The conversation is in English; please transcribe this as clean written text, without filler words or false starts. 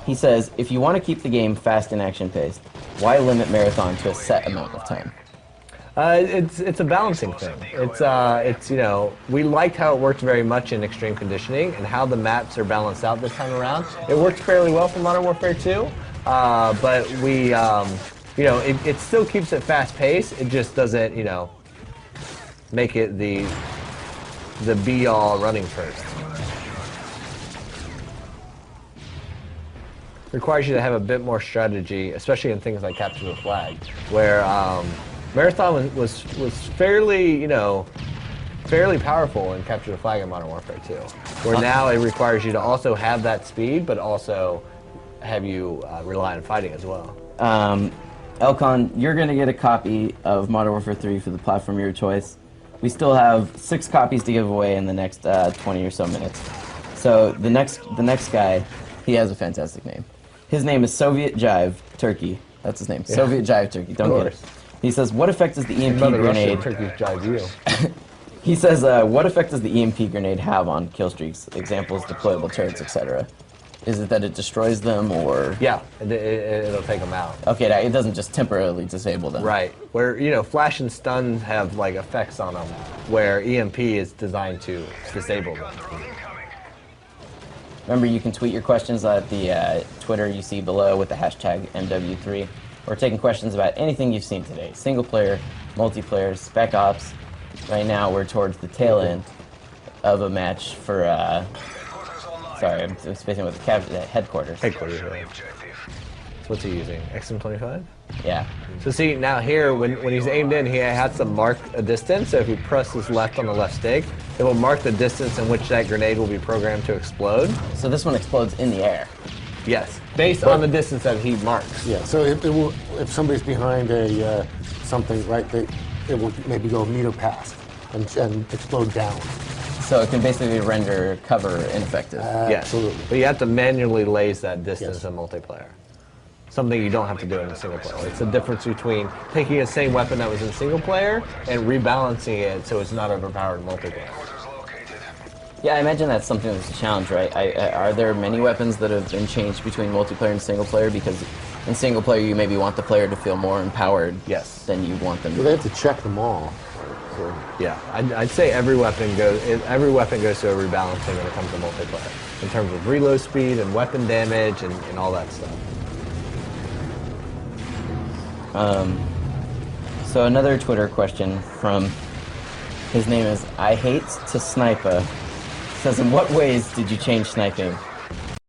He says, if you want to keep the game fast and action-paced, why limit Marathon to a set amount of time? It's a balancing thing. It's you know, we liked how it worked very much in extreme conditioning and how the maps are balanced out this time around. It worked fairly well for Modern Warfare 2, but we you know, it still keeps it fast-paced. It just doesn't, you know, make it the be-all running first. Requires you to have a bit more strategy, especially in things like capture the flag, where Marathon was fairly, you know, fairly powerful in capture the flag in Modern Warfare 2, where now it requires you to also have that speed, but also have you rely on fighting as well. Elcon, you're going to get a copy of Modern Warfare 3 for the platform of your choice. We still have 6 copies to give away in the next 20 or so minutes. So the next guy, he has a fantastic name. His name is Soviet Jive Turkey. That's his name. Yeah. Soviet Jive Turkey. Don't get it. He says, what effect does the EMP grenade... Turkey's jive you. He says, what effect does the EMP grenade have on kill streaks? Examples, deployable turrets, etc. Is it that it destroys them, or...? Yeah, it'll take them out. Okay, it doesn't just temporarily disable them. Right. Where, you know, flash and stun have, like, effects on them, where EMP is designed to disable them. Remember, you can tweet your questions at the Twitter you see below with the hashtag MW3. We're taking questions about anything you've seen today. Single player, multiplayer, spec ops. Right now, we're towards the tail end of a match for, sorry, I'm spacing with the headquarters. Headquarters, right. So what's he using? XM25? Yeah. So see, now here, when he's aimed in, he has to mark a distance. So if he presses left on the left stick, it will mark the distance in which that grenade will be programmed to explode. So this one explodes in the air? Yes, based on the distance that he marks. Yeah, so it will, if somebody's behind a something, right, it will maybe go a meter past and explode down. So it can basically render cover ineffective. Yes, absolutely. But you have to manually lace that distance in multiplayer. Something you don't have to do in a single player. It's the difference between taking the same weapon that was in single player and rebalancing it so it's not overpowered in multiplayer. Yeah, I imagine that's something that's a challenge, right? Are there many weapons that have been changed between multiplayer and single player? Because in single player, you maybe want the player to feel more empowered than you want them to. Well, they have to check them all. So, yeah, I'd say every weapon goes through a rebalancing when it comes to multiplayer, in terms of reload speed and weapon damage and all that stuff. So another Twitter question from, his name is I Hate to Sniper, says, in what ways did you change sniping